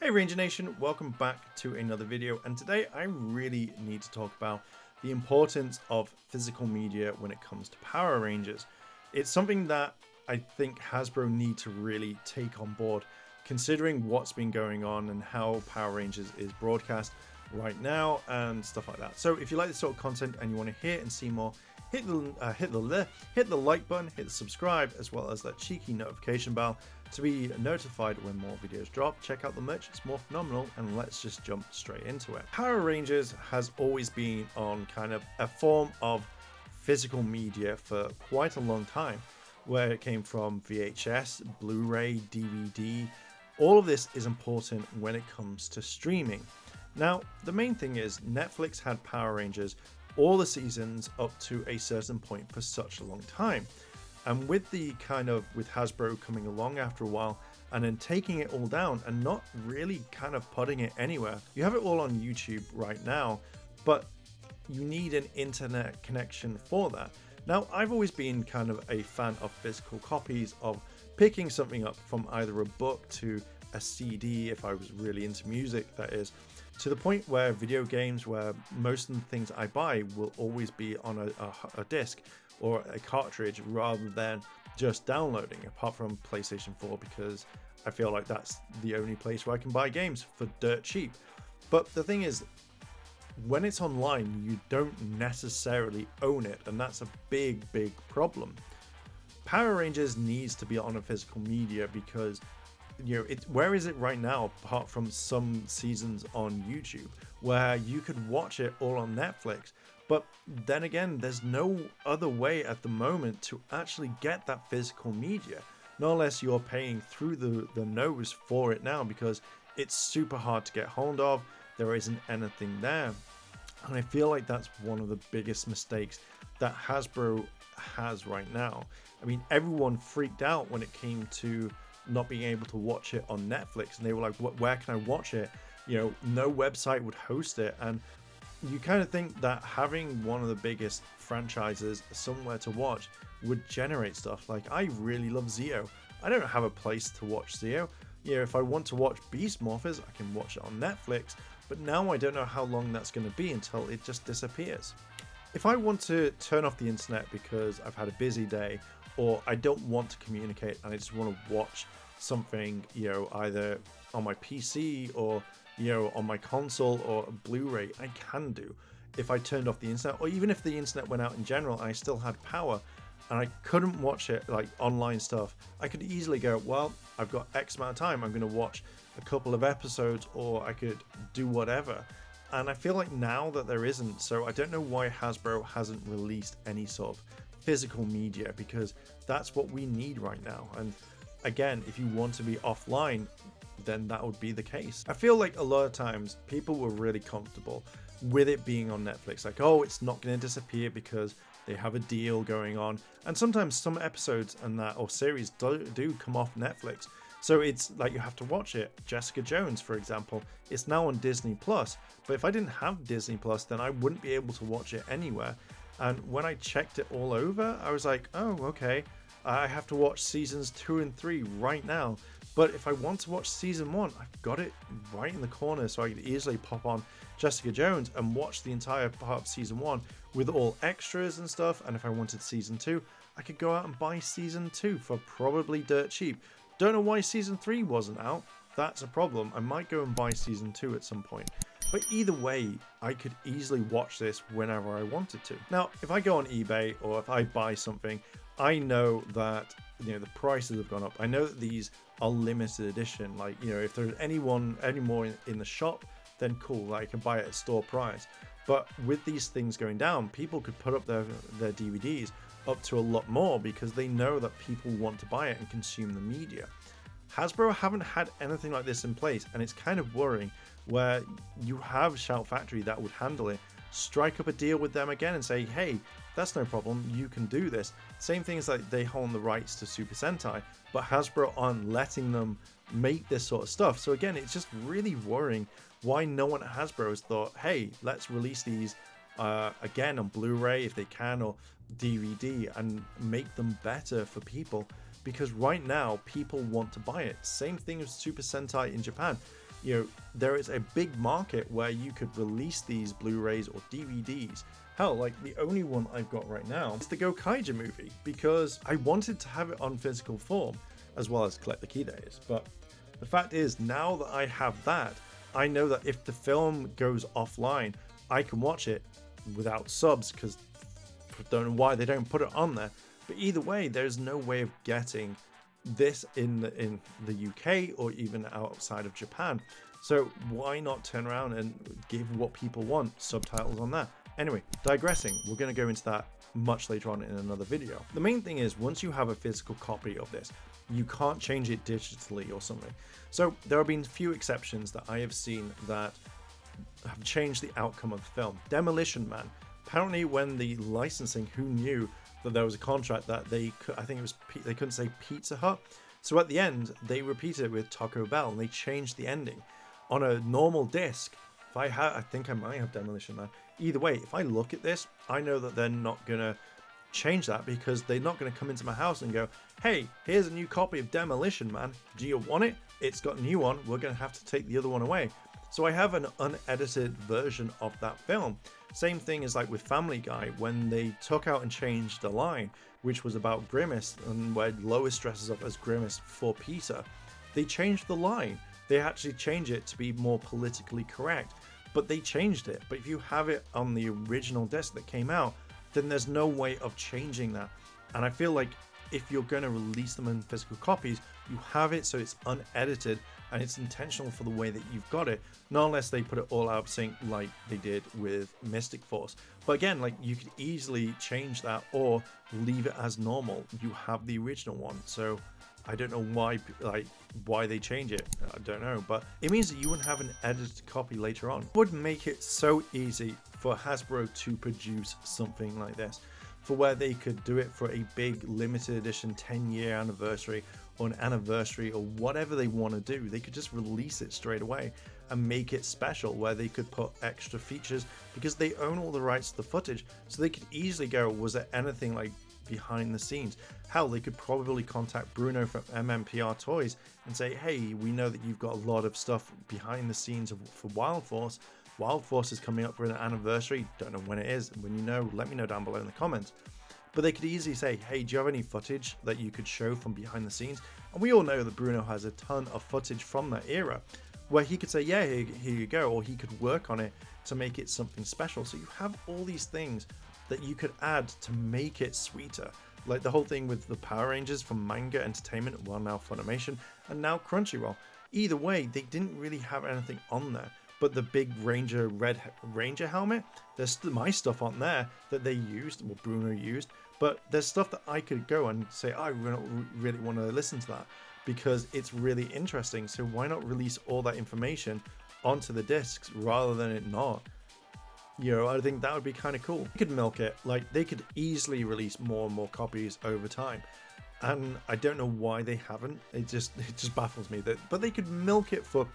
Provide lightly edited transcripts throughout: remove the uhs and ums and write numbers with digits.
Hey Ranger Nation, welcome back to another video, and today I really need to talk about the importance of physical media when it comes to Power Rangers. It's something that I think Hasbro need to really take on board, considering what's been going on and how Power Rangers is broadcast right now and stuff like that. So if you like this sort of content and you want to hear and see more, hit the like button, hit the subscribe, as well as that cheeky notification bell to be notified when more videos drop. Check out the merch, it's more phenomenal, and let's just jump straight into it. Power Rangers has always been on kind of a form of physical media for quite a long time, where it came from VHS, Blu-ray, DVD. All of this is important when it comes to streaming. Now, the main thing is Netflix had Power Rangers all the seasons up to a certain point for such a long time. And with Hasbro coming along after a while and then taking it all down and not really kind of putting it anywhere, you have it all on YouTube right now, but you need an internet connection for that. Now, I've always been kind of a fan of physical copies, of picking something up from either a book to a CD, if I was really into music, that is, to the point where video games, where most of the things I buy will always be on a disc or a cartridge rather than just downloading, apart from PlayStation 4, because I feel like that's the only place where I can buy games for dirt cheap. But the thing is, when it's online, you don't necessarily own it, and that's a big problem. Power Rangers needs to be on a physical media because, you know, where is it right now apart from some seasons on YouTube where you could watch it all on Netflix? But then again, there's no other way at the moment to actually get that physical media, not unless you're paying through the nose for it now, because it's super hard to get hold of. There isn't anything there. And I feel like that's one of the biggest mistakes that Hasbro has right now. I mean, everyone freaked out when it came to not being able to watch it on Netflix, and they were like, where can I watch it? You know, no website would host it. And you kind of think that having one of the biggest franchises somewhere to watch would generate stuff. Like, I really love Zeo. I don't have a place to watch Zeo. You know, if I want to watch Beast Morphers, I can watch it on Netflix, but now I don't know how long that's going to be until it just disappears. If I want to turn off the internet because I've had a busy day, or I don't want to communicate and I just want to watch something, you know, either on my PC or, you know, on my console or a Blu-ray, I can do. If I turned off the internet, or even if the internet went out in general and I still had power and I couldn't watch it, like online stuff, I could easily go, well, I've got X amount of time, I'm going to watch a couple of episodes, or I could do whatever. And I feel like now that there isn't, so I don't know why Hasbro hasn't released any sort of physical media, because that's what we need right now. And again, if you want to be offline, then that would be the case. I feel like a lot of times people were really comfortable with it being on Netflix, like, oh, it's not going to disappear because they have a deal going on. And sometimes some episodes and that, or series, do come off Netflix, so it's like you have to watch it. Jessica Jones, for example, it's now on Disney Plus, but if I didn't have Disney Plus, then I wouldn't be able to watch it anywhere. And when I checked it all over, I was like, oh, okay, I have to watch seasons 2 and 3 right now. But if I want to watch season 1, I've got it right in the corner, so I could easily pop on Jessica Jones and watch the entire part of season 1 with all extras and stuff. And if I wanted season 2, I could go out and buy season 2 for probably dirt cheap. Don't know why season 3 wasn't out. That's a problem. I might go and buy season 2 at some point. But either way, I could easily watch this whenever I wanted to. Now, if I go on eBay or if I buy something, I know that, you know, the prices have gone up. I know that these are limited edition. Like, you know, if there's any more in the shop, then cool, like, I can buy it at store price. But with these things going down, people could put up their DVDs up to a lot more because they know that people want to buy it and consume the media. Hasbro haven't had anything like this in place, and it's kind of worrying, where you have Shout Factory that would handle it. Strike up a deal with them again and say, hey, that's no problem, you can do this. Same thing as like they own the rights to Super Sentai, but Hasbro aren't letting them make this sort of stuff. So again, it's just really worrying why no one at Hasbro has thought, hey, let's release these again on Blu-ray if they can, or DVD, and make them better for people, because right now people want to buy it. Same thing with Super Sentai in Japan. there is a big market where you could release these Blu-rays or DVDs. Hell, like the only one I've got right now is the Go Kaija movie, because I wanted to have it on physical form as well as collect the key days. But the fact is, now that I have that, I know that if the film goes offline, I can watch it without subs, because I don't know why they don't put it on there. But either way, there's no way of getting this in the UK or even outside of Japan. So why not turn around and give what people want, subtitles on that? Anyway, digressing, we're going to go into that much later on in another video. The main thing is, once you have a physical copy of this, you can't change it digitally or something. So there have been few exceptions that I have seen that have changed the outcome of the film. Demolition Man. Apparently when the licensing, who knew that there was a contract that they could, I think it was, they couldn't say Pizza Hut. So at the end, they repeated it with Taco Bell, and they changed the ending. On a normal disc, I think I might have Demolition Man. Either way, if I look at this, I know that they're not going to change that, because they're not going to come into my house and go, hey, here's a new copy of Demolition Man. Do you want it? It's got a new one. We're going to have to take the other one away. So I have an unedited version of that film. Same thing as like with Family Guy, when they took out and changed the line, which was about Grimace, and where Lois dresses up as Grimace for Peter. They changed the line. They actually changed it to be more politically correct, but they changed it. But if you have it on the original disc that came out, then there's no way of changing that. And I feel like if you're going to release them in physical copies, you have it so it's unedited and it's intentional for the way that you've got it, not unless they put it all out of sync like they did with Mystic Force. But again, like, you could easily change that or leave it as normal. You have the original one, so I don't know why they change it. I don't know, but it means that you wouldn't have an edited copy later on. It would make it so easy for Hasbro to produce something like this, for where they could do it for a big limited edition 10-year anniversary or an anniversary or whatever they want to do. They could just release it straight away and make it special, where they could put extra features, because they own all the rights to the footage. So they could easily go, was there anything like behind the scenes? Hell, they could probably contact Bruno from MMPR Toys and say, hey, we know that you've got a lot of stuff behind the scenes for Wild Force. Wild Force is coming up for an anniversary. Don't know when it is. When you know, let me know down below in the comments. But they could easily say, hey, do you have any footage that you could show from behind the scenes? And we all know that Bruno has a ton of footage from that era, where he could say, yeah, here you go, or he could work on it to make it something special. So you have all these things that you could add to make it sweeter. Like the whole thing with the Power Rangers from Manga Entertainment, well, now Funimation, and now Crunchyroll. Either way, they didn't really have anything on there. But the big Red Ranger helmet, there's my stuff on there that they used, or Bruno used, but there's stuff that I could go and say, I really want to listen to that, because it's really interesting. So why not release all that information onto the discs rather than it not? You know, I think that would be kind of cool. They could milk it. Like, they could easily release more and more copies over time. And I don't know why they haven't. It just baffles me. But they could milk it for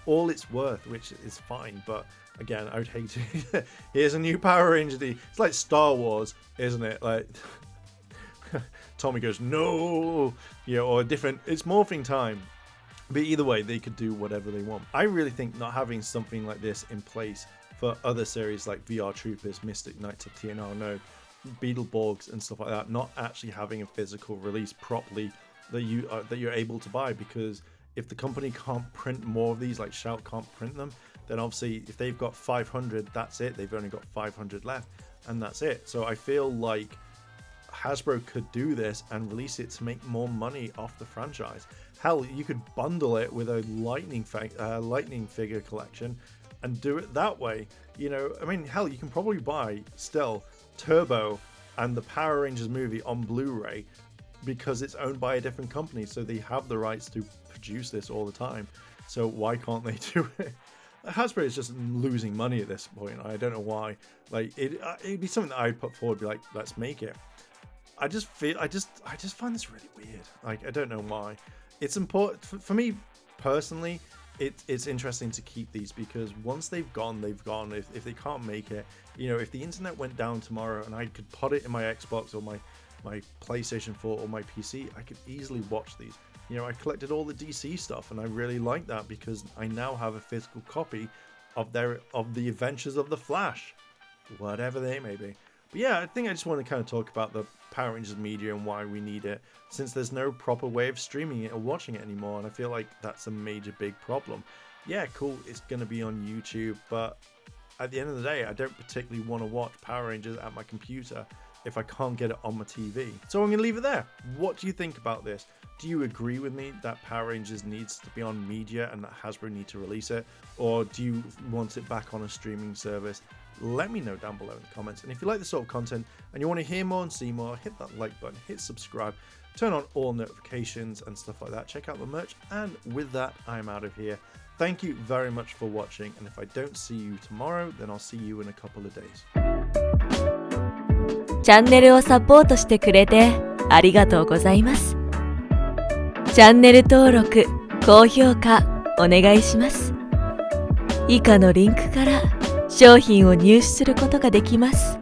all it's worth, which is fine. But again, I would hate to. Here's a new Power Ranger. It's like Star Wars, isn't it? Like, Tommy goes, no, you know, or a different. It's morphing time. But either way, they could do whatever they want. I really think not having something like this in place for other series like VR Troopers, Mystic Knights of TNR No, Beetleborgs and stuff like that, not actually having a physical release properly that you're able to buy, because if the company can't print more of these, like Shout can't print them, then obviously if they've got 500, that's it. They've only got 500 left, and that's it. So I feel like Hasbro could do this and release it to make more money off the franchise. Hell, you could bundle it with a lightning figure collection and do it that way. You know, I mean, hell, you can probably buy still Turbo and the Power Rangers movie on Blu-ray, because it's owned by a different company, so they have the rights to produce this all the time. So why can't they do it? Hasbro is just losing money at this point. I don't know why. Like, it'd be something that I'd put forward, be like, let's make it. I just find this really weird. Like, I don't know why. It's important for me personally. It's interesting to keep these, because once they've gone, they've gone. If they can't make it, you know, if the internet went down tomorrow and I could put it in my Xbox or my PlayStation 4 or my PC, I could easily watch these. I collected all the DC stuff, and I really like that because I now have a physical copy of the Adventures of the Flash, whatever they may be. But yeah, I think I just want to kind of talk about the Power Rangers media and why we need it, since there's no proper way of streaming it or watching it anymore, and I feel like that's a major big problem. Yeah, cool, it's going to be on YouTube, but at the end of the day, I don't particularly want to watch Power Rangers at my computer if I can't get it on my TV. So I'm going to leave it there. What do you think about this? Do you agree with me that Power Rangers needs to be on media and that Hasbro need to release it? Or do you want it back on a streaming service? Let me know down below in the comments. And if you like this sort of content and you want to hear more and see more, hit that like button, hit subscribe, turn on all notifications and stuff like that. Check out the merch. And with that, I'm out of here. Thank you very much for watching. And if I don't see you tomorrow, then I'll see you in a couple of days. チャンネルをサポートしてくれてありがとうございます。チャンネル登録、高評価お願いします。以下のリンクから商品を入手することができます。